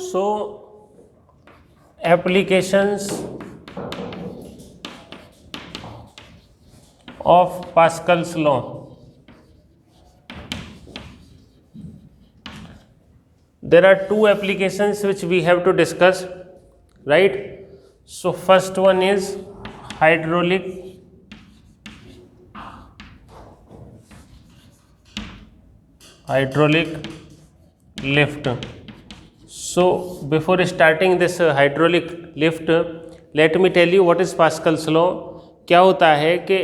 So applications of Pascal's law. There are two applications which we have to discuss, right? So first one is hydraulic lift. So before starting this hydraulic lift, let me tell you what is Pascal's law. क्या होता है कि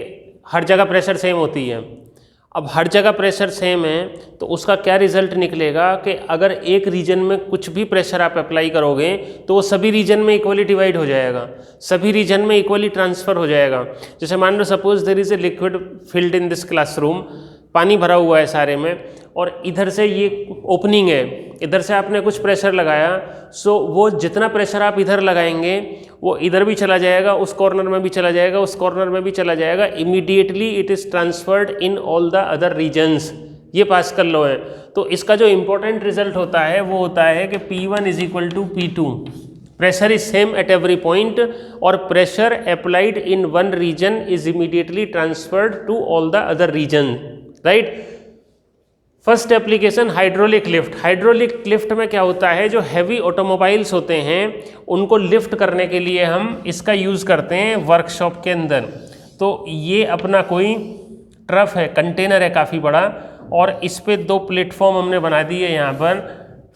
हर जगह pressure same होती है. अब हर जगह pressure same है तो उसका क्या रिजल्ट निकलेगा कि अगर एक रीजन में कुछ भी प्रेशर आप अप्लाई करोगे तो वो सभी रीजन में इक्वली डिवाइड हो जाएगा, सभी रीजन में इक्वली ट्रांसफ़र हो जाएगा. जैसे मान लो suppose there is a liquid filled in this classroom, पानी भरा हुआ है सारे में, और इधर से ये ओपनिंग है, इधर से आपने कुछ प्रेशर लगाया, सो वो जितना प्रेशर आप इधर लगाएंगे वो इधर भी चला जाएगा, उस कॉर्नर में भी चला जाएगा, उस कॉर्नर में भी चला जाएगा. Immediately it is transferred in all the other regions. ये पास्कल लॉ है. तो इसका जो इम्पोर्टेंट रिजल्ट होता है वो होता है कि P1 is equal to P2. Pressure is same at every point और pressure applied in one region is immediately transferred to all the other region, right. First application hydraulic lift. Hydraulic lift में क्या होता है, जो heavy automobiles होते हैं उनको lift करने के लिए हम इसका यूज़ करते हैं वर्कशॉप के अंदर. तो ये अपना कोई ट्रफ है, कंटेनर है काफ़ी बड़ा, और इस पे दो प्लेटफॉर्म हमने बना दिए यहाँ पर.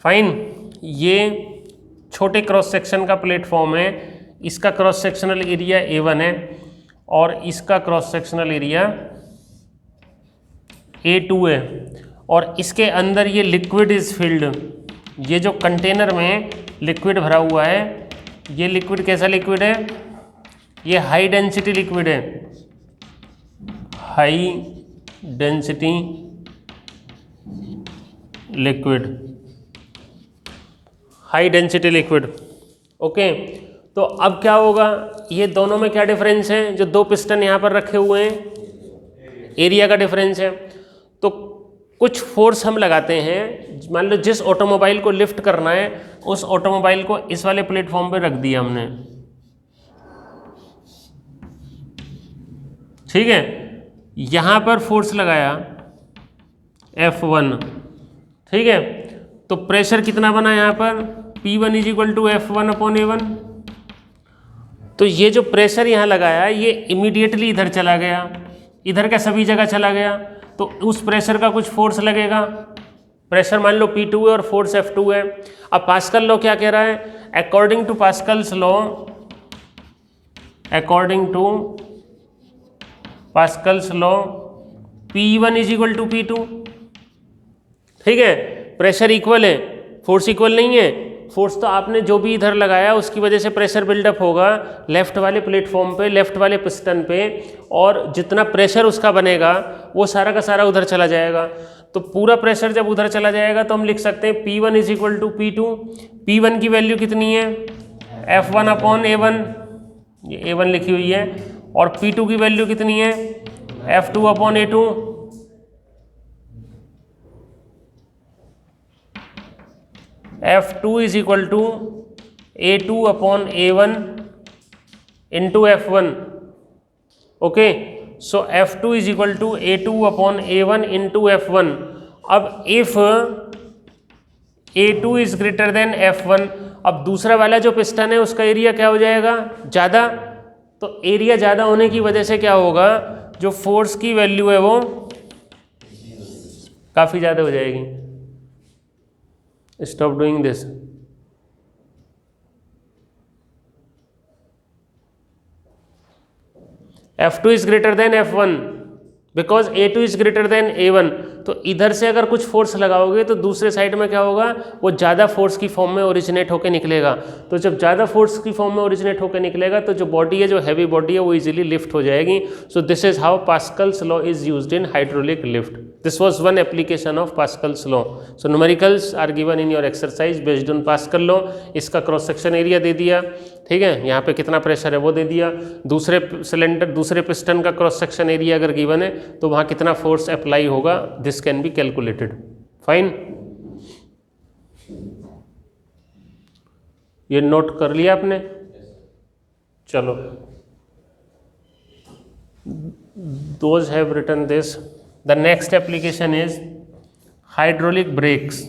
फाइन. ये छोटे क्रॉस सेक्शन का प्लेटफॉर्म है, इसका क्रॉस सेक्शनल एरिया A1 है और इसका क्रॉस सेक्शनल एरिया A2 है, और इसके अंदर ये लिक्विड इज फिल्ड. ये जो कंटेनर में लिक्विड भरा हुआ है, ये लिक्विड कैसा लिक्विड है, ये हाई डेंसिटी लिक्विड है, high density liquid, high density liquid. Okay. तो अब क्या होगा, ये दोनों में क्या डिफरेंस है, जो दो पिस्टन यहाँ पर रखे हुए हैं, एरिया का डिफरेंस है. तो कुछ फोर्स हम लगाते हैं, मान लो जिस ऑटोमोबाइल को लिफ्ट करना है उस ऑटोमोबाइल को इस वाले प्लेटफॉर्म पे रख दिया हमने, ठीक है. यहाँ पर फोर्स लगाया F1, ठीक है. तो प्रेशर कितना बना यहाँ पर, P1 is equal to F1 upon A1. तो ये जो प्रेशर यहाँ लगाया ये इमीडिएटली इधर चला गया, इधर का सभी जगह चला गया, तो उस प्रेशर का कुछ फोर्स लगेगा. प्रेशर मान लो P2 है और फोर्स F2 है. अब पास्कल लॉ क्या कह रहा है, according to Pascal's law, according to Pascal's law P1 is equal to P2, ठीक है. प्रेशर इक्वल है, फोर्स इक्वल नहीं है. फोर्स तो आपने जो भी इधर लगाया उसकी वजह से प्रेशर बिल्डअप होगा लेफ्ट वाले प्लेटफॉर्म पे, लेफ्ट वाले पिस्टन पे, और जितना प्रेशर उसका बनेगा वो सारा का सारा उधर चला जाएगा. तो पूरा प्रेशर जब उधर चला जाएगा तो हम लिख सकते हैं P1 is equal to P2. P1 की वैल्यू कितनी है, F1 अपॉन A1, ये A1 लिखी हुई है, और P2 की वैल्यू कितनी है, F2 upon A2. F2 is equal to A2 upon A1 into F1. Okay. So F2 is equal to A2 upon A1 into F1. अब if A2 is greater than F1, अब दूसरा वाला जो piston है उसका area क्या हो जाएगा, ज़्यादा. तो एरिया ज़्यादा होने की वजह से क्या होगा, जो फोर्स की वैल्यू है वो काफ़ी ज़्यादा हो जाएगी. Stop doing this. F2 is greater than F1 because A2 is greater than A1. तो इधर से अगर कुछ फोर्स लगाओगे तो दूसरे साइड में क्या होगा, वो ज़्यादा फोर्स की फॉर्म में ओरिजिनेट होकर निकलेगा. तो जब ज़्यादा फोर्स की फॉर्म में ओरिजिनेट होकर निकलेगा तो जो बॉडी है, जो हैवी बॉडी है, वो इजीली लिफ्ट हो जाएगी. So this is how Pascal's law is used in hydraulic lift. This was one application of Pascal's law. So numericals are given in your exercise based on Pascal law. इसका cross section area दे दिया, ठीक है, यहाँ पे कितना pressure है वो दे दिया. दूसरे सिलेंडर, दूसरे पिस्टन का क्रॉस सेक्शन एरिया अगर गिवन है तो वहाँ कितना फोर्स अप्लाई होगा, this can be calculated. Fine. ये नोट कर लिया आपने? चलो, those have written this. The next application is hydraulic brakes.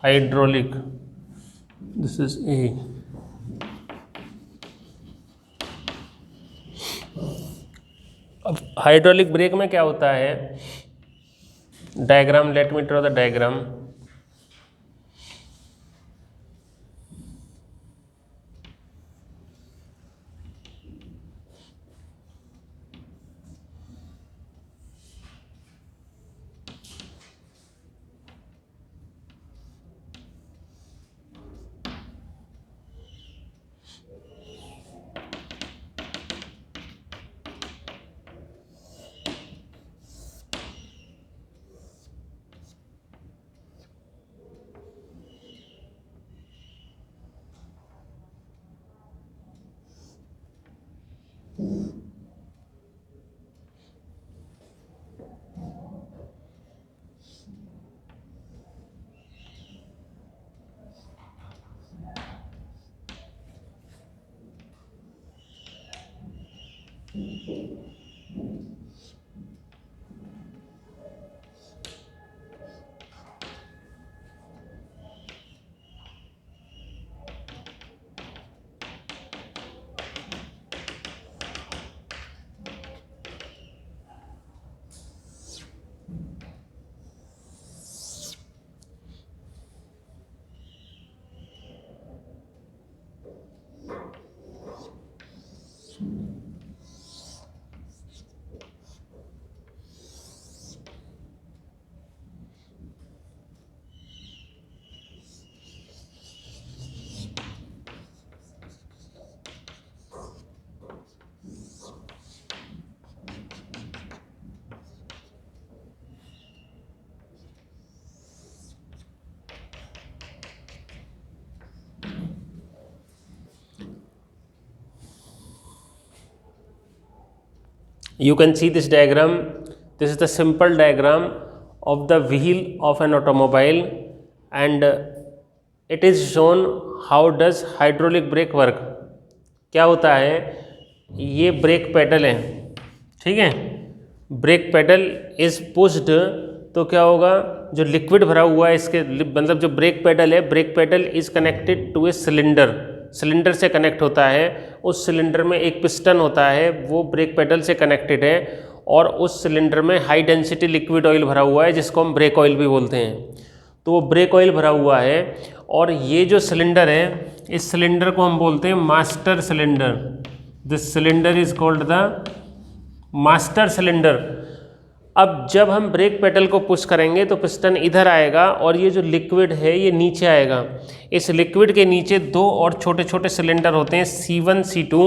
Hydraulic, this is A. अब हाइड्रोलिक ब्रेक में क्या होता है, diagram, let me draw the diagram. You can see this diagram. This is the simple diagram of the wheel of an automobile, and it is shown how does hydraulic brake work. क्या होता है, ये break pedal है, ठीक है, brake pedal is pushed, तो क्या होगा, जो लिक्विड भरा हुआ है इसके, मतलब जो ब्रेक पेडल है, brake pedal is connected to a cylinder, cylinder से कनेक्ट होता है, उस सिलेंडर में एक पिस्टन होता है, वो ब्रेक पेडल से कनेक्टेड है, और उस सिलेंडर में हाई डेंसिटी लिक्विड ऑयल भरा हुआ है जिसको हम ब्रेक ऑयल भी बोलते हैं. तो वो ब्रेक ऑयल भरा हुआ है, और ये जो सिलेंडर है, इस सिलेंडर को हम बोलते हैं master cylinder. This cylinder is called the master cylinder. अब जब हम ब्रेक पेडल को पुश करेंगे तो पिस्टन इधर आएगा और ये जो लिक्विड है ये नीचे आएगा. इस लिक्विड के नीचे दो और छोटे छोटे सिलेंडर होते हैं C1 C2,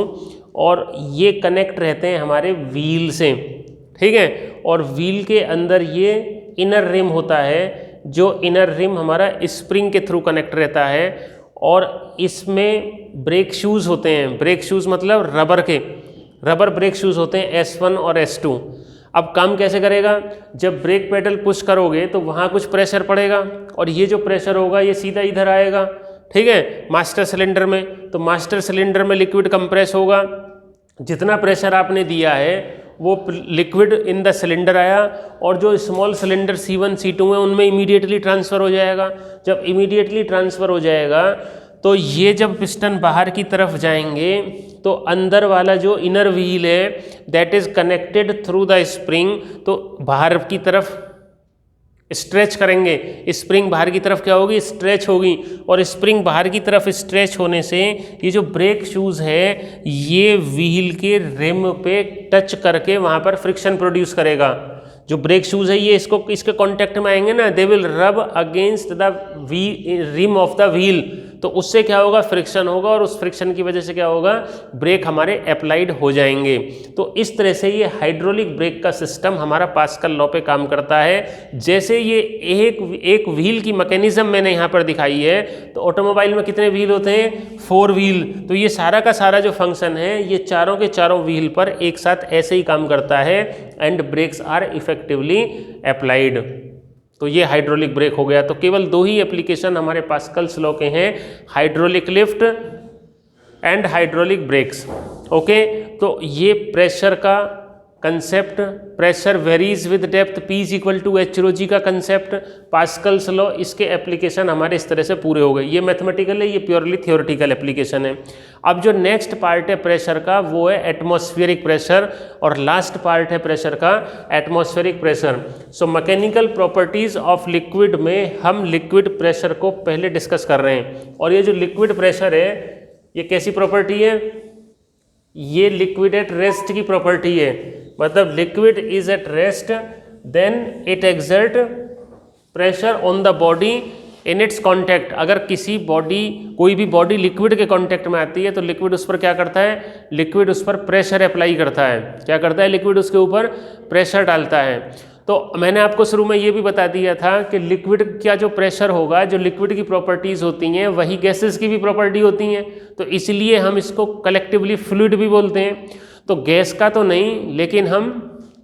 और ये कनेक्ट रहते हैं हमारे व्हील से, ठीक है. और व्हील के अंदर ये इनर रिम होता है, जो इनर रिम हमारा स्प्रिंग के थ्रू कनेक्ट रहता है, और इसमें ब्रेक शूज़ होते हैं. ब्रेक शूज़ मतलब रबर ब्रेक शूज़ होते हैं S1 और S2. अब काम कैसे करेगा, जब ब्रेक पेडल पुश करोगे तो वहाँ कुछ प्रेशर पड़ेगा, और ये जो प्रेशर होगा ये सीधा इधर आएगा, ठीक है, मास्टर सिलेंडर में. तो मास्टर सिलेंडर में लिक्विड कंप्रेस होगा, जितना प्रेशर आपने दिया है वो लिक्विड इन द सिलेंडर आया, और जो स्मॉल सिलेंडर C1 C2 है उनमें इमीडिएटली ट्रांसफ़र हो जाएगा. जब इमीडिएटली ट्रांसफ़र हो जाएगा तो ये जब पिस्टन बाहर की तरफ जाएंगे तो अंदर वाला जो इनर व्हील है that is connected through the spring, तो बाहर की तरफ स्ट्रेच करेंगे, स्प्रिंग बाहर की तरफ क्या होगी, स्ट्रेच होगी, और स्प्रिंग बाहर की तरफ स्ट्रेच होने से ये जो ब्रेक शूज़ है ये व्हील के रिम पे टच करके वहाँ पर फ्रिक्शन प्रोड्यूस करेगा. जो ब्रेक शूज़ है ये इसके कांटेक्ट में आएंगे ना, they will rub against the rim of the wheel, तो उससे क्या होगा, फ्रिक्शन होगा, और उस फ्रिक्शन की वजह से क्या होगा, ब्रेक हमारे अप्लाइड हो जाएंगे. तो इस तरह से ये हाइड्रोलिक ब्रेक का सिस्टम हमारा पास्कल लॉ पे काम करता है. जैसे ये एक व्हील की मैकेनिज्म मैंने यहाँ पर दिखाई है, तो ऑटोमोबाइल में कितने व्हील होते हैं, 4 व्हील. तो ये सारा का सारा जो फंक्शन है ये चारों के चारों व्हील पर एक साथ ऐसे ही काम करता है, and brakes are effectively applied. तो ये हाइड्रोलिक ब्रेक हो गया। तो केवल दो ही एप्लीकेशन हमारे पास्कल्स लॉ के हैं, hydraulic lift and hydraulic brakes. Okay, तो ये प्रेशर का concept, pressure varies with depth, P is equal to H rho G का कंसेप्ट, पास्कल्स लॉ, इसके एप्लीकेशन हमारे इस तरह से पूरे हो गए। ये मैथमेटिकल है, ये प्योरली थियोरेटिकल एप्लीकेशन है। अब जो नेक्स्ट पार्ट है प्रेशर का वो है एटमॉस्फेरिक प्रेशर, और लास्ट पार्ट है प्रेशर का atmospheric pressure. So mechanical properties of liquid में हम लिक्विड प्रेशर को पहले डिस्कस कर रहे हैं। और ये जो लिक्विड प्रेशर है ये कैसी प्रॉपर्टी है? ये लिक्विड एट रेस्ट की प्रॉपर्टी है। मतलब liquid is at rest then it exert pressure on the body in its contact. अगर किसी बॉडी, कोई भी बॉडी लिक्विड के कॉन्टैक्ट में आती है तो लिक्विड उस पर क्या करता है? लिक्विड उस पर प्रेशर अप्लाई करता है। क्या करता है? लिक्विड उसके ऊपर प्रेशर डालता है। तो मैंने आपको शुरू में ये भी बता दिया था कि लिक्विड का जो प्रेशर होगा, जो लिक्विड की प्रॉपर्टीज़ होती हैं वही गैसेस की भी प्रॉपर्टी होती हैं। तो इसलिए हम इसको कलेक्टिवली फ्लूइड भी बोलते हैं। तो गैस का तो नहीं, लेकिन हम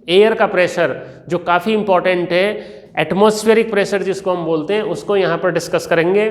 एयर का प्रेशर जो काफ़ी इंपॉर्टेंट है, एटमॉस्फेरिक प्रेशर जिसको हम बोलते हैं, उसको यहाँ पर डिस्कस करेंगे।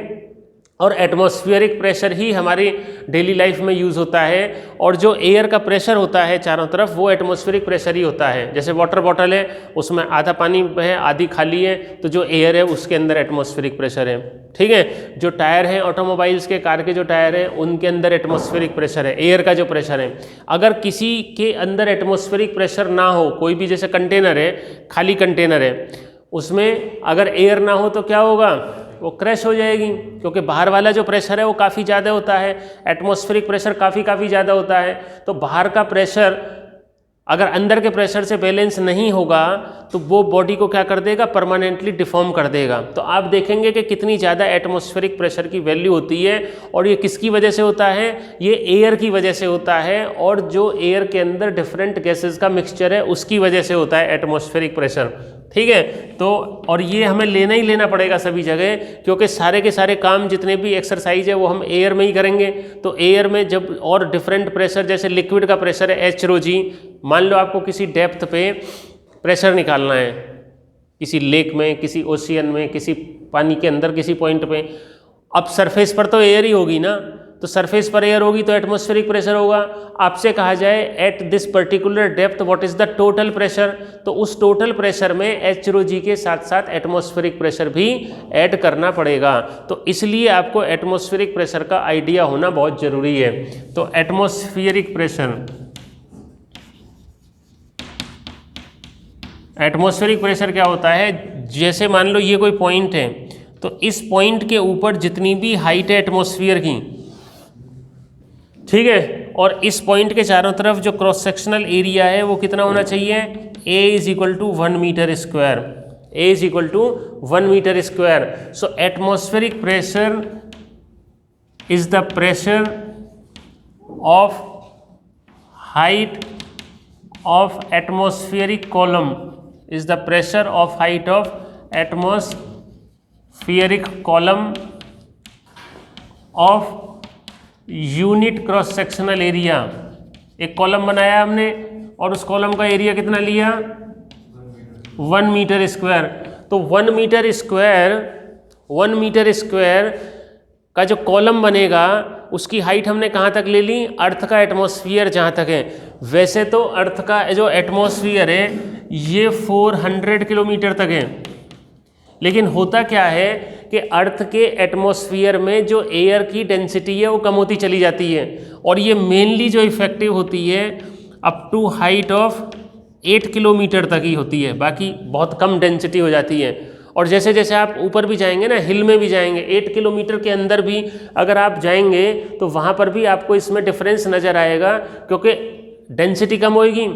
और एटमॉस्फेरिक प्रेशर ही हमारी डेली लाइफ में यूज़ होता है। और जो एयर का प्रेशर होता है चारों तरफ, वो एटमॉस्फेरिक प्रेशर ही होता है। जैसे वाटर बॉटल है, उसमें आधा पानी है आधी खाली है, तो जो एयर है उसके अंदर एटमॉस्फेरिक प्रेशर है। ठीक है, जो टायर हैं ऑटोमोबाइल्स के, कार के जो टायर हैं, उनके अंदर एटमॉस्फेरिक प्रेशर है, एयर का जो प्रेशर है। अगर किसी के अंदर एटमॉस्फेरिक प्रेशर ना हो, कोई भी जैसे कंटेनर है, खाली कंटेनर है, उसमें अगर एयर ना हो तो क्या होगा? वो क्रैश हो जाएगी, क्योंकि बाहर वाला जो प्रेशर है वो काफ़ी ज़्यादा होता है, एटमॉस्फेरिक प्रेशर काफ़ी ज़्यादा होता है। तो बाहर का प्रेशर अगर अंदर के प्रेशर से बैलेंस नहीं होगा तो वो बॉडी को क्या कर देगा? परमानेंटली डिफॉर्म कर देगा। तो आप देखेंगे कि कितनी ज़्यादा एटमॉस्फेरिक प्रेशर की वैल्यू होती है। और ये किसकी वजह से होता है? ये एयर की वजह से होता है, और जो एयर के अंदर डिफरेंट गैसेस का मिक्सचर है उसकी वजह से होता है एटमॉस्फेरिक प्रेशर। ठीक है, तो और ये हमें लेना ही लेना पड़ेगा सभी जगह, क्योंकि सारे के सारे काम जितने भी एक्सरसाइज है वो हम एयर में ही करेंगे। तो एयर में जब और डिफरेंट प्रेशर, जैसे लिक्विड का प्रेशर है एच रो जी, मान लो आपको किसी डेप्थ पे प्रेशर निकालना है, किसी लेक में, किसी ओशियन में, किसी पानी के अंदर किसी पॉइंट पे। अब सरफेस पर तो एयर ही होगी ना, तो सरफेस पर एयर होगी तो एटमॉस्फेरिक प्रेशर होगा। आपसे कहा जाए at this particular depth what is the total pressure, तो उस टोटल प्रेशर में एच रो जी के साथ साथ एटमॉस्फेरिक प्रेशर भी ऐड करना पड़ेगा। तो इसलिए आपको एटमॉस्फेरिक प्रेशर का आइडिया होना बहुत ज़रूरी है। तो एटमॉस्फेरिक प्रेशर, एटमॉस्फेरिक प्रेशर क्या होता है? जैसे मान लो ये कोई पॉइंट है, तो इस पॉइंट के ऊपर जितनी भी हाइट है एटमॉस्फेयर की, ठीक है, और इस पॉइंट के चारों तरफ जो क्रॉस सेक्शनल एरिया है वो कितना होना चाहिए? A is equal to 1 metre square, A is equal to 1 metre square. So atmospheric pressure is the pressure of height of atmospheric column, is the pressure of height of atmospheric column of unit cross sectional area। एक column बनाया हमने और उस column का area कितना लिया? 1 metre square. तो 1 metre square का जो कॉलम बनेगा उसकी हाइट हमने कहाँ तक ले ली? अर्थ का एटमॉस्फेयर जहाँ तक है। वैसे तो अर्थ का जो एटमॉस्फेयर है ये 400 किलोमीटर तक है, लेकिन होता क्या है कि अर्थ के एटमॉस्फेयर में जो एयर की डेंसिटी है वो कम होती चली जाती है, और ये मेनली जो इफेक्टिव होती है up to height of 8 kilometre तक ही होती है, बाकी बहुत कम डेंसिटी हो जाती है। और जैसे जैसे आप ऊपर भी जाएंगे ना, हिल में भी जाएंगे, 8 किलोमीटर के अंदर भी अगर आप जाएंगे तो वहाँ पर भी आपको इसमें डिफरेंस नज़र आएगा, क्योंकि डेंसिटी कम होएगी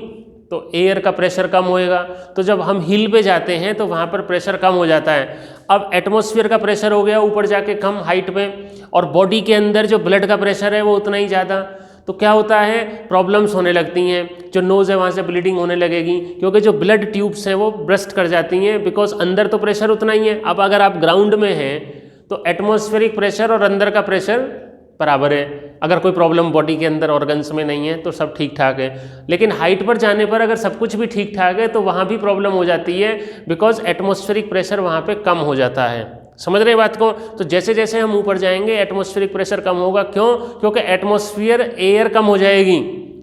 तो एयर का प्रेशर कम होएगा। तो जब हम हिल पे जाते हैं तो वहाँ पर प्रेशर कम हो जाता है। अब एटमॉस्फेयर का प्रेशर हो गया ऊपर जाके कम हाइट पे, और बॉडी के अंदर जो ब्लड का प्रेशर है वो उतना ही ज़्यादा। तो क्या होता है? प्रॉब्लम्स होने लगती हैं। जो नोज़ है वहाँ से ब्लीडिंग होने लगेगी, क्योंकि जो ब्लड ट्यूब्स हैं वो ब्रस्ट कर जाती हैं, बिकॉज अंदर तो प्रेशर उतना ही है। अब अगर आप ग्राउंड में हैं तो एटमॉस्फेरिक प्रेशर और अंदर का प्रेशर बराबर है। अगर कोई प्रॉब्लम बॉडी के अंदर ऑर्गन्स में नहीं है तो सब ठीक ठाक है। लेकिन हाइट पर जाने पर अगर सब कुछ भी ठीक ठाक है तो वहाँ भी प्रॉब्लम हो जाती है, बिकॉज एटमॉस्फेरिक प्रेशर वहाँ पे कम हो जाता है। समझ रहे हैं बात को? तो जैसे जैसे हम ऊपर जाएंगे एटमॉस्फेरिक प्रेशर कम होगा। क्यों? क्योंकि एटमॉस्फेयर एयर कम हो जाएगी,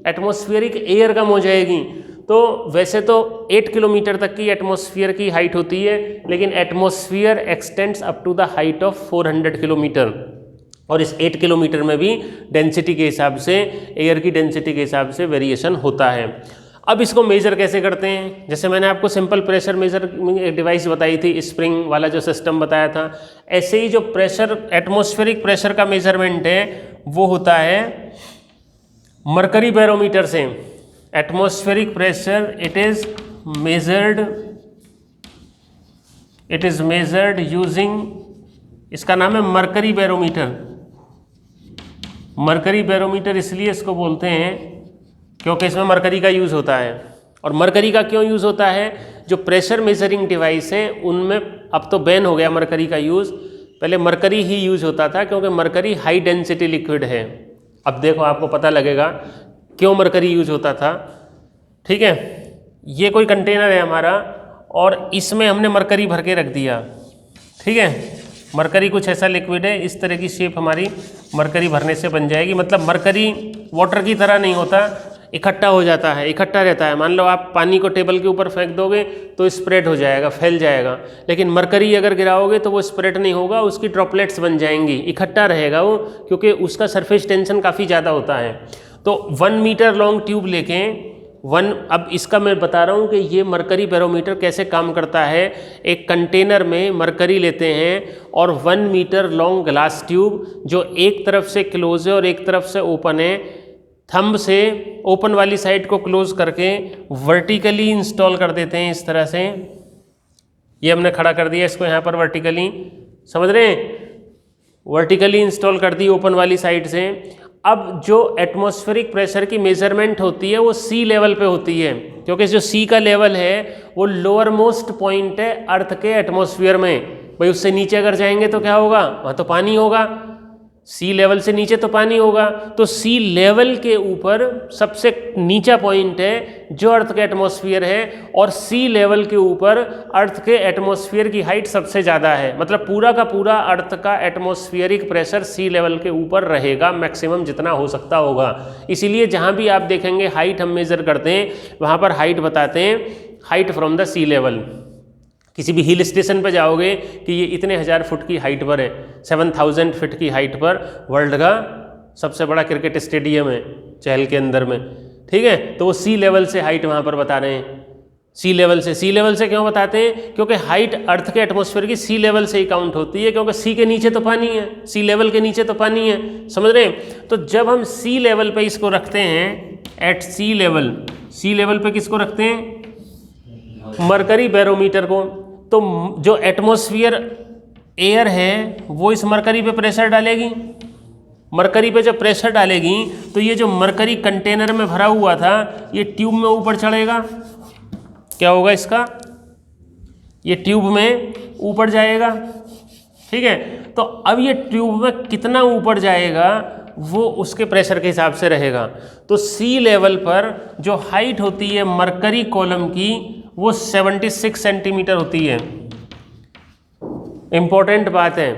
एटमॉस्फेरिक एयर कम हो जाएगी। तो वैसे तो 8 किलोमीटर तक की एटमॉस्फेयर की हाइट होती है, लेकिन atmosphere extends up to the height of 400 kilometre, और इस 8 किलोमीटर में भी डेंसिटी के हिसाब से, एयर की डेंसिटी के हिसाब से वेरिएशन होता है। अब इसको मेजर कैसे करते हैं? जैसे मैंने आपको सिंपल प्रेशर मेजर डिवाइस बताई थी, स्प्रिंग वाला जो सिस्टम बताया था, ऐसे ही जो प्रेशर, एटमॉस्फेरिक प्रेशर का मेजरमेंट है वो होता है मरकरी बैरोमीटर से। Atmospheric pressure it is measured using, इसका नाम है मरकरी बैरोमीटर। मरकरी बैरोमीटर इसलिए इसको बोलते हैं क्योंकि इसमें मरकरी का यूज़ होता है। और मरकरी का क्यों यूज़ होता है? जो प्रेशर मेजरिंग डिवाइस है उनमें अब तो बैन हो गया मरकरी का यूज़, पहले मरकरी ही यूज़ होता था क्योंकि मरकरी हाई डेंसिटी लिक्विड है। अब देखो आपको पता लगेगा क्यों मरकरी यूज़ होता था। ठीक है, ये कोई कंटेनर है हमारा और इसमें हमने मरकरी भर के रख दिया। ठीक है, मरकरी कुछ ऐसा लिक्विड है, इस तरह की शेप हमारी मरकरी भरने से बन जाएगी। मतलब मरकरी वाटर की तरह नहीं होता, इकट्ठा हो जाता है, इकट्ठा रहता है। मान लो आप पानी को टेबल के ऊपर फेंक दोगे तो स्प्रेड हो जाएगा, फैल जाएगा, लेकिन मरकरी अगर गिराओगे तो वो स्प्रेड नहीं होगा, उसकी ड्रॉपलेट्स बन जाएंगी, इकट्ठा रहेगा वो, क्योंकि उसका सरफेस टेंशन काफ़ी ज़्यादा होता है। तो 1 मीटर लॉन्ग ट्यूब लेके अब इसका मैं बता रहा हूँ कि ये मरकरी बैरोमीटर कैसे काम करता है। एक कंटेनर में मरकरी लेते हैं और 1 मीटर लॉन्ग ग्लास ट्यूब जो एक तरफ से क्लोज है और एक तरफ से ओपन है, थंब से ओपन वाली साइड को क्लोज करके वर्टिकली इंस्टॉल कर देते हैं इस तरह से। ये हमने खड़ा कर दिया इसको यहाँ पर वर्टिकली, समझ रहे हैं? वर्टिकली इंस्टॉल कर दी ओपन वाली साइड से। अब जो एटमॉस्फेरिक प्रेशर की मेजरमेंट होती है वो सी लेवल पे होती है, क्योंकि जो सी का लेवल है वो लोअर मोस्ट पॉइंट है अर्थ के एटमॉस्फेयर में। भाई उससे नीचे अगर जाएंगे तो क्या होगा? वहाँ तो पानी होगा, सी लेवल से नीचे तो पानी होगा। तो सी लेवल के ऊपर सबसे नीचा पॉइंट है जो अर्थ का एटमॉस्फेयर है, और सी लेवल के ऊपर अर्थ के एटमॉस्फेयर की हाइट सबसे ज़्यादा है। मतलब पूरा का पूरा अर्थ का एटमॉस्फेरिक प्रेशर सी लेवल के ऊपर रहेगा, मैक्सिमम जितना हो सकता होगा। इसीलिए जहाँ भी आप देखेंगे हाइट हम मेज़र करते हैं, वहाँ पर हाइट बताते हैं height from the sea level. किसी भी हिल स्टेशन पर जाओगे कि ये इतने 1000 फुट की हाइट पर है, 7000 फीट की हाइट पर वर्ल्ड का सबसे बड़ा क्रिकेट स्टेडियम है चहल के अंदर में। ठीक है, तो वो सी लेवल से हाइट वहाँ पर बता रहे हैं। सी लेवल से क्यों बताते हैं? क्योंकि हाइट अर्थ के एटमॉस्फेयर की सी लेवल से ही काउंट होती है, क्योंकि सी के नीचे तो पानी है, सी लेवल के नीचे तो पानी है, समझ रहे हैं? तो जब हम सी लेवल पे इसको रखते हैं, एट सी लेवल पे किसको रखते हैं? मरकरी बैरोमीटर को। तो जो एटमॉस्फेयर एयर है वो इस मरकरी पे प्रेशर डालेगी। मरकरी पे जब प्रेशर डालेगी तो ये जो मरकरी कंटेनर में भरा हुआ था ये ट्यूब में ऊपर चढ़ेगा। क्या होगा इसका? ये ट्यूब में ऊपर जाएगा। ठीक है, तो अब ये ट्यूब में कितना ऊपर जाएगा वो उसके प्रेशर के हिसाब से रहेगा। तो सी लेवल पर जो हाइट होती है मरकरी कॉलम की वो 76 सेंटीमीटर होती है। इम्पोर्टेंट बात है,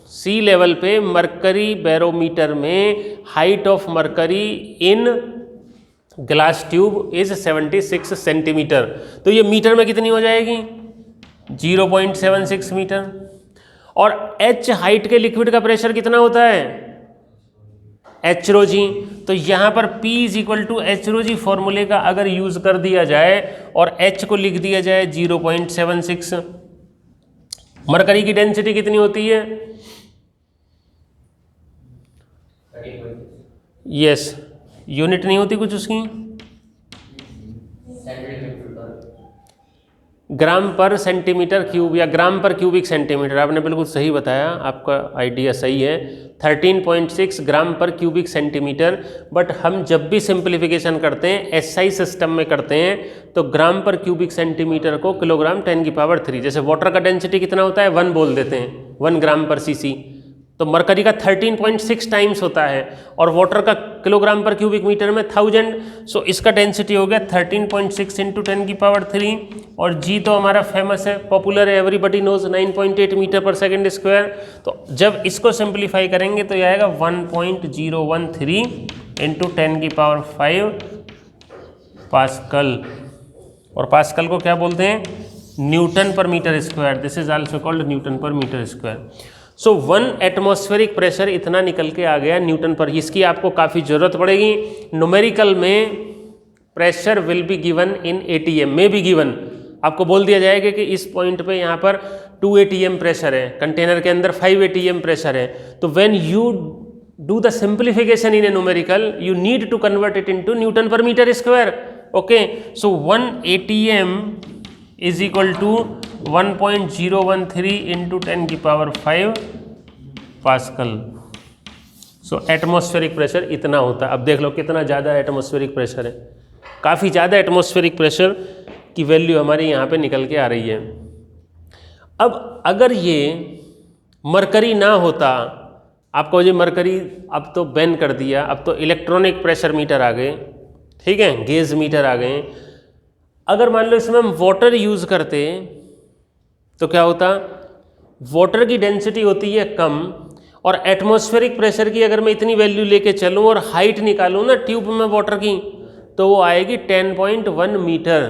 सी लेवल पे मरकरी बैरोमीटर में height of mercury in glass tube is 76 centimetre. तो ये मीटर में कितनी हो जाएगी? 0.76 मीटर। और एच हाइट के लिक्विड का प्रेशर कितना होता है? एच रो जी। तो यहाँ पर P = एच रो जी फॉर्मूले का अगर यूज कर दिया जाए और H को लिख दिया जाए 0.76, मरकरी की डेंसिटी कितनी होती है? यस, यूनिट नहीं होती कुछ उसकी, ग्राम पर सेंटीमीटर क्यूब या ग्राम पर क्यूबिक सेंटीमीटर। आपने बिल्कुल सही बताया, आपका आइडिया सही है, 13.6 ग्राम पर क्यूबिक सेंटीमीटर। बट हम जब भी सिंप्लीफिकेशन करते हैं एसआई सिस्टम में करते हैं तो ग्राम पर क्यूबिक सेंटीमीटर को किलोग्राम 10⁻³ जैसे वाटर का डेंसिटी कितना होता है 1 बोल देते हैं, 1 ग्राम पर सीसी। तो मरकरी का 13.6 टाइम्स होता है और वाटर का किलोग्राम पर क्यूबिक मीटर में 1000। सो इसका डेंसिटी हो गया 13.6 इंटू 10⁻³ और जी तो हमारा फेमस है, पॉपुलर है, एवरीबडी नोज, 9.8 मीटर पर सेकेंड स्क्वायर। तो जब इसको सिंप्लीफाई करेंगे तो यह आएगा 1.013 इंटू 10⁵ पास्कल। और पास्कल को क्या बोलते हैं? Newton per metre square. This is also called newton per metre square. So 1 atmospheric pressure इतना निकल के आ गया न्यूटन पर। इसकी आपको काफ़ी ज़रूरत पड़ेगी न्यूमेरिकल में। Pressure will be given in ATM में भी गिवन, आपको बोल दिया जाएगा कि इस पॉइंट पे यहाँ पर 2 ATM प्रेशर है, कंटेनर के अंदर 5 ATM प्रेशर है। तो when you do the simplification in a numerical you need to convert it into newton per metre square. Okay, so 1 ATM is equal to 1.013 into 10⁵ pascal. So atmospheric pressure इतना होता है। अब देख लो कितना ज़्यादा atmospheric pressure है, काफ़ी ज़्यादा एटमॉस्फेरिक प्रेशर की वैल्यू हमारी यहाँ पे निकल के आ रही है। अब अगर ये मरकरी ना होता, आपको ये मरकरी अब तो बैन कर दिया, अब तो इलेक्ट्रॉनिक प्रेशर मीटर आ गए, ठीक है, गेज मीटर आ गए। अगर मान लो इसमें हम वाटर यूज़ करते तो क्या होता? वाटर की डेंसिटी होती है कम और एटमॉस्फेरिक प्रेशर की अगर मैं इतनी वैल्यू लेके चलूँ और हाइट निकालूँ ना ट्यूब में वाटर की, तो वो आएगी 10.1 मीटर।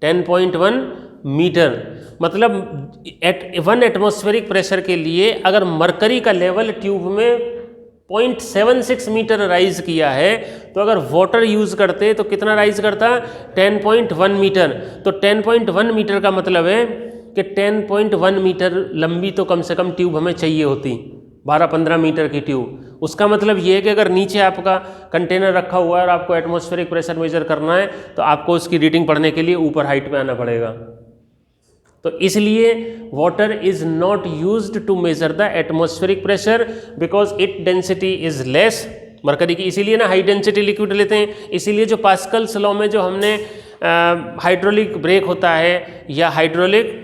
10.1 मीटर मतलब 1 एटमॉस्फेरिक प्रेशर के लिए अगर मरकरी का लेवल ट्यूब में 0.76 मीटर राइज किया है, तो अगर वाटर यूज़ करते तो कितना राइज करता? 10.1 मीटर। तो 10.1 मीटर का मतलब है कि 10.1 मीटर लंबी तो कम से कम ट्यूब हमें चाहिए होती, 12-15 मीटर की ट्यूब। उसका मतलब ये है कि अगर नीचे आपका कंटेनर रखा हुआ है और आपको एटमॉस्फेरिक प्रेशर मेजर करना है तो आपको उसकी रीडिंग पढ़ने के लिए ऊपर हाइट पे आना पड़ेगा। तो इसलिए water is not used to measure the atmospheric pressure because it density is less mercury की। इसीलिए ना हाई डेंसिटी लिक्विड लेते हैं। इसीलिए जो पास्कल्स लॉ में जो हमने हाइड्रोलिक ब्रेक होता है या हाइड्रोलिक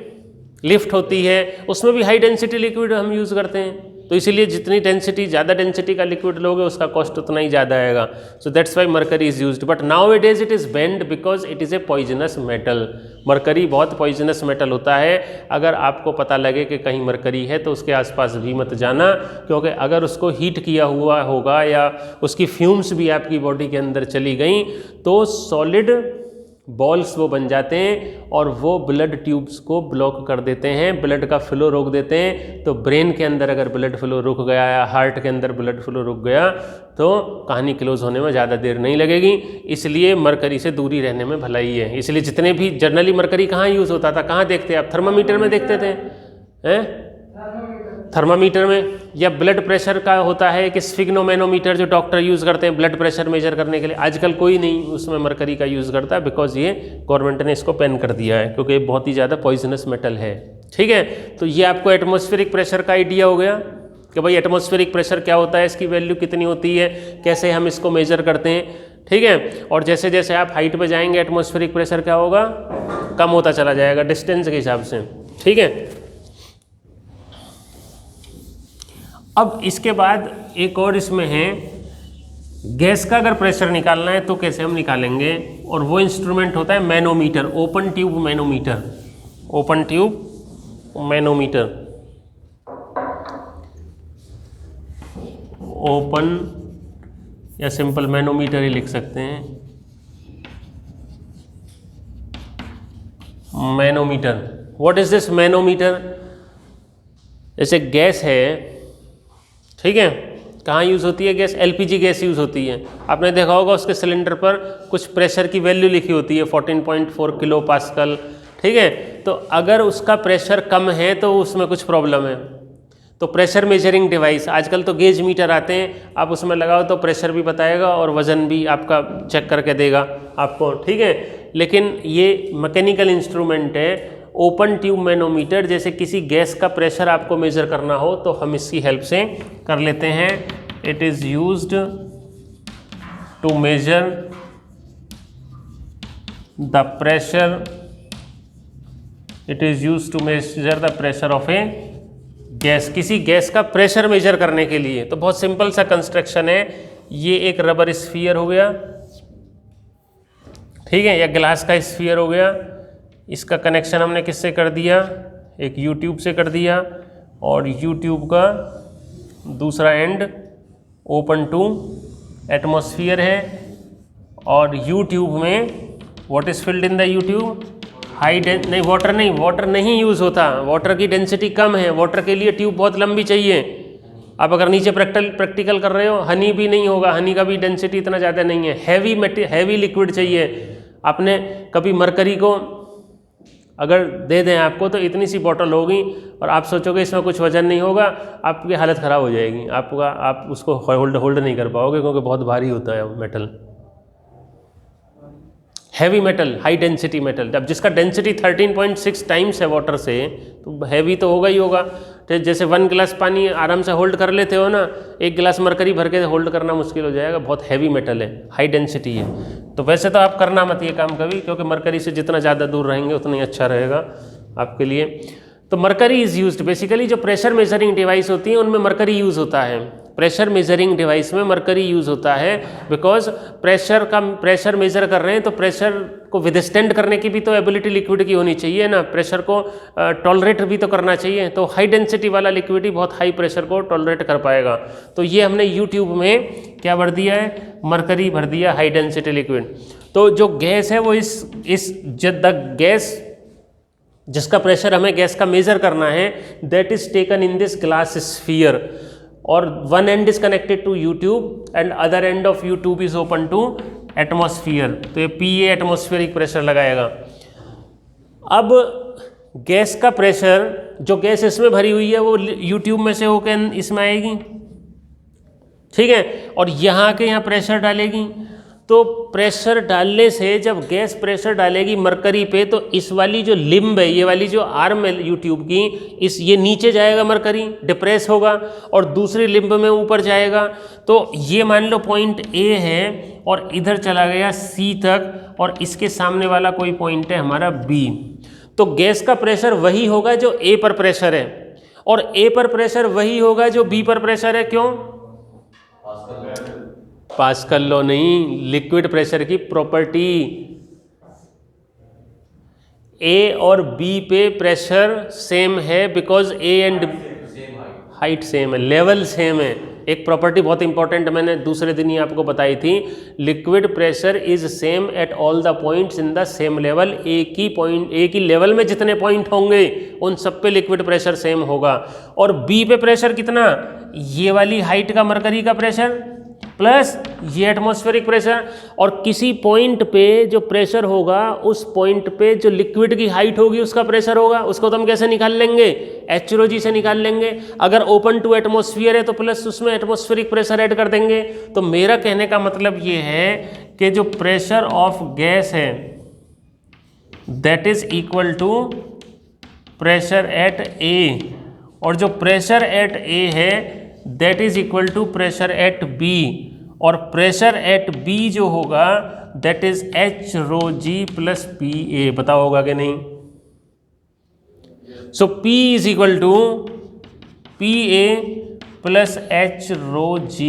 लिफ्ट होती है उसमें भी हाई डेंसिटी लिक्विड हम यूज़ करते हैं। तो इसीलिए जितनी डेंसिटी, ज़्यादा डेंसिटी का लिक्विड लोगे उसका कॉस्ट उतना ही ज़्यादा आएगा। So that's why mercury is used, but now it is banned because it is a poisonous metal. Mercury बहुत पॉइजनस मेटल होता है। अगर आपको पता लगे कि कहीं मरकरी है तो उसके आसपास भी मत जाना, क्योंकि अगर उसको हीट किया हुआ होगा या उसकी फ्यूम्स भी आपकी बॉडी के अंदर चली गई तो सॉलिड बॉल्स वो बन जाते हैं और वो ब्लड ट्यूब्स को ब्लॉक कर देते हैं, ब्लड का फ्लो रोक देते हैं। तो ब्रेन के अंदर अगर ब्लड फ्लो रुक गया या हार्ट के अंदर ब्लड फ्लो रुक गया तो कहानी क्लोज होने में ज़्यादा देर नहीं लगेगी। इसलिए मरकरी से दूरी रहने में भलाई है। इसलिए जितने भी जनरली मरकरी कहाँ यूज़ होता था, कहाँ देखते आप? थर्मामीटर में देखते थे, हैं? थर्मामीटर में, या ब्लड प्रेशर का होता है कि स्फिग्नोमेनोमीटर जो डॉक्टर यूज़ करते हैं ब्लड प्रेशर मेजर करने के लिए। आजकल कोई नहीं उसमें मरकरी का यूज़ करता, बिकॉज ये गवर्नमेंट ने इसको बैन कर दिया है क्योंकि ये बहुत ही ज़्यादा पॉइजनस मेटल है। ठीक है, तो ये आपको एटमॉस्फेरिक प्रेशर का आइडिया हो गया कि भाई एटमॉस्फेरिक प्रेशर क्या होता है, इसकी वैल्यू कितनी होती है, कैसे हम इसको मेजर करते हैं। ठीक है, और जैसे जैसे आप हाइट पे जाएंगे एटमॉस्फेरिक प्रेशर क्या होगा, कम होता चला जाएगा डिस्टेंस के हिसाब से। ठीक है, अब इसके बाद एक और इसमें है, गैस का अगर प्रेशर निकालना है तो कैसे हम निकालेंगे, और वो इंस्ट्रूमेंट होता है manometer, open tube manometer. Open tube manometer, open या सिंपल मैनोमीटर ही लिख सकते हैं। Manometer, what is this manometer? जैसे गैस है, ठीक है, कहाँ यूज़ होती है गैस? एलपीजी गैस यूज़ होती है। आपने देखा होगा उसके सिलेंडर पर कुछ प्रेशर की वैल्यू लिखी होती है 14.4 किलो पास्कल। ठीक है, तो अगर उसका प्रेशर कम है तो उसमें कुछ प्रॉब्लम है। तो प्रेशर मेजरिंग डिवाइस, आजकल तो गेज मीटर आते हैं, आप उसमें लगाओ तो प्रेशर भी बताएगा और वज़न भी आपका चेक करके देगा आपको। ठीक है, लेकिन ये मैकेनिकल इंस्ट्रूमेंट है ओपन ट्यूब मैनोमीटर। जैसे किसी गैस का प्रेशर आपको मेजर करना हो तो हम इसकी हेल्प से कर लेते हैं। It is used to measure the pressure, it is used to measure the pressure of a gas, किसी गैस का प्रेशर मेजर करने के लिए। तो बहुत सिंपल सा कंस्ट्रक्शन है, ये एक रबर स्फीयर हो गया, ठीक है, या ग्लास का स्फीयर हो गया, इसका कनेक्शन हमने किससे कर दिया, एक यू ट्यूब से कर दिया, और यू ट्यूब का दूसरा एंड ओपन टू एटमॉस्फेयर है, और यू ट्यूब में what is filled in the U tube, high नहीं वाटर नहीं यूज़ होता, वाटर की डेंसिटी कम है, वाटर के लिए ट्यूब बहुत लंबी चाहिए। आप अगर नीचे प्रैक्टिकल कर रहे हो, हनी भी नहीं होगा, हनी का भी डेंसिटी इतना ज़्यादा नहीं है, हैवी लिक्विड चाहिए। आपने कभी मरकरी को अगर दे दें आपको तो इतनी सी बॉटल होगी और आप सोचोगे इसमें कुछ वजन नहीं होगा, आपकी हालत ख़राब हो जाएगी, आप उसको होल्ड नहीं कर पाओगे क्योंकि बहुत भारी होता है metal, heavy metal, high density metal. जब जिसका डेंसिटी 13.6 टाइम्स है वाटर से, तो हैवी तो होगा ही होगा। तो जैसे 1 गिलास पानी आराम से होल्ड कर लेते हो ना, 1 गिलास मरकरी भर के होल्ड करना मुश्किल हो जाएगा, बहुत हैवी मेटल है, हाई डेंसिटी है। तो वैसे तो आप करना मत ये काम कभी, क्योंकि मरकरी से जितना ज़्यादा दूर रहेंगे उतना ही अच्छा रहेगा आपके लिए। तो मरकरी इज़ यूज्ड, बेसिकली जो प्रेशर मेजरिंग डिवाइस होती है उनमें मरकरी यूज़ होता है। प्रेशर मेजरिंग डिवाइस में मरकरी यूज़ होता है, बिकॉज प्रेशर मेजर कर रहे हैं तो प्रेशर को विदस्टैंड करने की भी तो एबिलिटी लिक्विड की होनी चाहिए ना, प्रेशर को टॉलरेट भी तो करना चाहिए। तो हाई डेंसिटी वाला लिक्विड ही बहुत हाई प्रेशर को टॉलरेट कर पाएगा। तो ये हमने यूट्यूब में क्या भर दिया है, मरकरी भर दिया, हाई डेंसिटी लिक्विड। तो जो गैस है वो इस गैस जिसका प्रेशर हमें गैस का मेजर करना है, that is taken in this glass sphere, और one end is connected to U tube and other end of U tube is open to atmosphere. तो ये PA एटमॉस्फेरिक प्रेशर लगाएगा। अब गैस का प्रेशर, जो गैस इसमें भरी हुई है वो यू ट्यूब में से होकर इसमें आएगी, ठीक है, और यहाँ के यहाँ प्रेशर डालेगी। तो प्रेशर डालने से, जब गैस प्रेशर डालेगी मरकरी पे, तो इस वाली जो लिम्ब है, ये वाली जो आर्म है यू ट्यूब की, ये नीचे जाएगा, मरकरी डिप्रेस होगा, और दूसरी लिम्ब में ऊपर जाएगा। तो ये मान लो पॉइंट A है और इधर चला गया C तक, और इसके सामने वाला कोई पॉइंट है हमारा B। तो गैस का प्रेशर वही होगा जो A पर प्रेशर है, और A पर प्रेशर वही होगा जो B पर प्रेशर है। क्यों? पास्कल लॉ नहीं, लिक्विड प्रेशर की प्रॉपर्टी। A और B पे प्रेशर सेम है, because A and height same है, लेवल सेम है। एक प्रॉपर्टी बहुत इंपॉर्टेंट मैंने दूसरे दिन ही आपको बताई थी, liquid pressure is same at all the points in the same level. एक ही लेवल में जितने पॉइंट होंगे उन सब पे लिक्विड प्रेशर सेम होगा। और B पे प्रेशर कितना, ये वाली हाइट का मरकरी का प्रेशर प्लस ये एटमॉस्फेरिक प्रेशर, और किसी पॉइंट पे जो प्रेशर होगा उस पॉइंट पे जो लिक्विड की हाइट होगी उसका प्रेशर होगा। उसको तो हम कैसे निकाल लेंगे, HROG से निकाल लेंगे। अगर ओपन टू एटमॉस्फेयर है तो प्लस उसमें एटमॉस्फेरिक प्रेशर ऐड कर देंगे। तो मेरा कहने का मतलब ये है कि जो प्रेशर ऑफ गैस है that is equal to pressure at A, और जो प्रेशर एट A है that is equal to pressure at B, और प्रेशर एट B जो होगा that is HROG plus PA। बताओ होगा कि नहीं? So P is equal to PA plus HROG।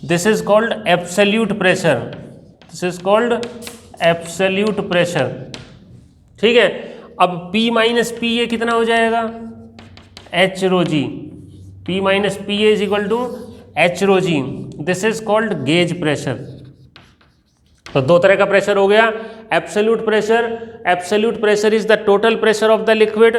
This is called absolute pressure, this is called absolute pressure, ठीक है। अब P माइनस PA कितना हो जाएगा, HROG। P minus PA is equal to HROG। This is called gauge pressure. तो दो तरह का प्रेशर हो गया, absolute pressure. Absolute pressure is the total pressure of the liquid,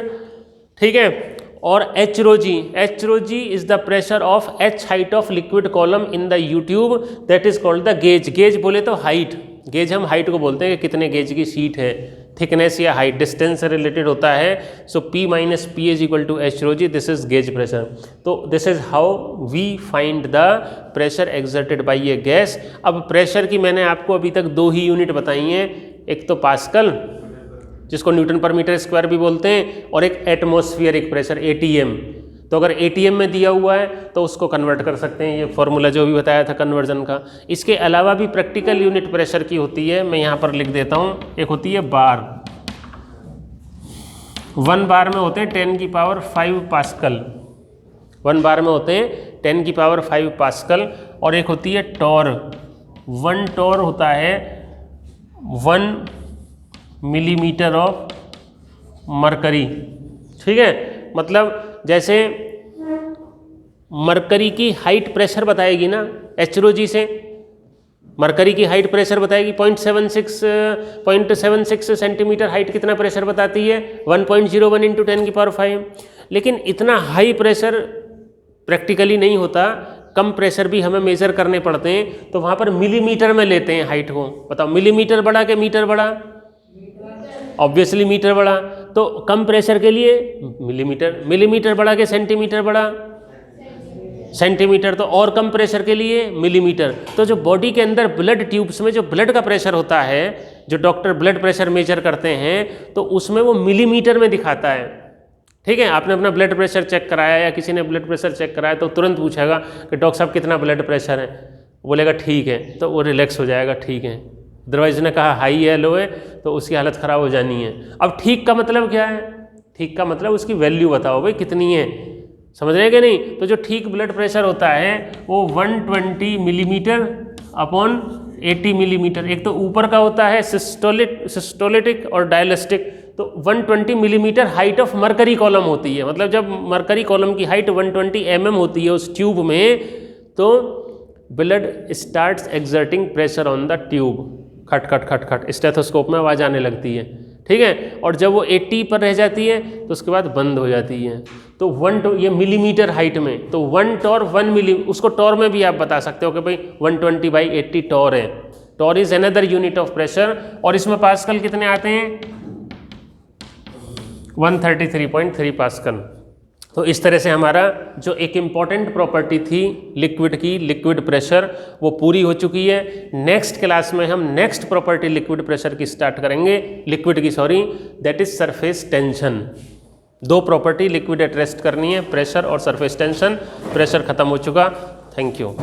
ठीक है। और HROG is the pressure of H height of liquid column in the U tube, that is called the gauge. Gauge बोले तो height, gauge हम height को बोलते हैं कि कितने गेज की शीट है, थिकनेस या हाइट, डिस्टेंस से रिलेटेड होता है। So P minus PA is equal to HROG, this is gauge pressure. तो this is how we find the pressure exerted by a gas. अब प्रेशर की मैंने आपको अभी तक 2 ही यूनिट बताई हैं, एक तो पास्कल जिसको न्यूटन पर मीटर स्क्वायर भी बोलते हैं, और एक एटमॉस्फेरिक प्रेशर ATM। तो अगर ATM में दिया हुआ है तो उसको कन्वर्ट कर सकते हैं, ये फॉर्मूला जो भी बताया था कन्वर्जन का। इसके अलावा भी प्रैक्टिकल यूनिट प्रेशर की होती है, मैं यहाँ पर लिख देता हूँ। एक होती है बार, 1 बार में होते हैं 10 की पावर 5 पास्कल, 1 बार में होते हैं 10⁵ पास्कल। और एक होती है टॉर, 1 टॉर होता है 1 मिलीमीटर ऑफ मरकरी। ठीक है, मतलब जैसे मरकरी की हाइट प्रेशर बताएगी ना HROG से, मरकरी की हाइट प्रेशर बताएगी 0.76 सेंटीमीटर हाइट कितना प्रेशर बताती है 1.01 × 10⁵। लेकिन इतना हाई प्रेशर प्रैक्टिकली नहीं होता, कम प्रेशर भी हमें मेज़र करने पड़ते हैं, तो वहाँ पर मिलीमीटर में लेते हैं हाइट को। बताओ मिलीमीटर बड़ा कि मीटर बड़ा? ऑब्वियसली मीटर बड़ा। तो कम प्रेशर के लिए मिलीमीटर, मिलीमीटर बड़ा कि सेंटीमीटर बड़ा? सेंटीमीटर। तो और कम प्रेशर के लिए मिलीमीटर। तो जो बॉडी के अंदर ब्लड ट्यूब्स में जो ब्लड का प्रेशर होता है, जो डॉक्टर ब्लड प्रेशर मेजर करते हैं, तो उसमें वो मिलीमीटर में दिखाता है। ठीक है, आपने अपना ब्लड प्रेशर चेक कराया या किसी ने ब्लड प्रेशर चेक कराया तो तुरंत पूछेगा कि डॉक्टर साहब कितना ब्लड प्रेशर है, बोलेगा ठीक है, तो वो रिलैक्स हो जाएगा, ठीक है। अदरवाइज ने कहा हाई है लो है तो उसकी हालत ख़राब हो जानी है। अब ठीक का मतलब क्या है? ठीक का मतलब उसकी वैल्यू बताओ भाई कितनी है, समझ रहे हैं कि नहीं? तो जो ठीक ब्लड प्रेशर होता है वो 120 मिलीमीटर अपॉन 80 मिलीमीटर। एक तो ऊपर का होता है सिस्टोलिटिक और डायलिस्टिक। तो 120 millimetre height of mercury column होती है। मतलब जब मरकरी कॉलम की हाइट 120 mm होती है उस ट्यूब में, तो blood starts exerting pressure on the tube. खट खट खट खट स्टेथोस्कोप में आवाज़ आने लगती है। ठीक है, और जब वो 80 पर रह जाती है तो उसके बाद बंद हो जाती है। तो ये मिलीमीटर हाइट में, तो 1 टॉर 1 मिली, उसको टॉर में भी आप बता सकते हो कि भाई 120/80 टॉर है। Torr is another unit of pressure. और इसमें पास्कल कितने आते हैं? 133.3 पास्कल। तो इस तरह से हमारा जो एक इम्पॉर्टेंट प्रॉपर्टी थी लिक्विड की, लिक्विड प्रेशर, वो पूरी हो चुकी है। नेक्स्ट क्लास में हम नेक्स्ट प्रॉपर्टी लिक्विड प्रेशर की स्टार्ट करेंगे, लिक्विड की sorry, that is surface tension. 2 property liquid at rest करनी है, प्रेशर और सरफेस टेंशन। प्रेशर खत्म हो चुका। Thank you.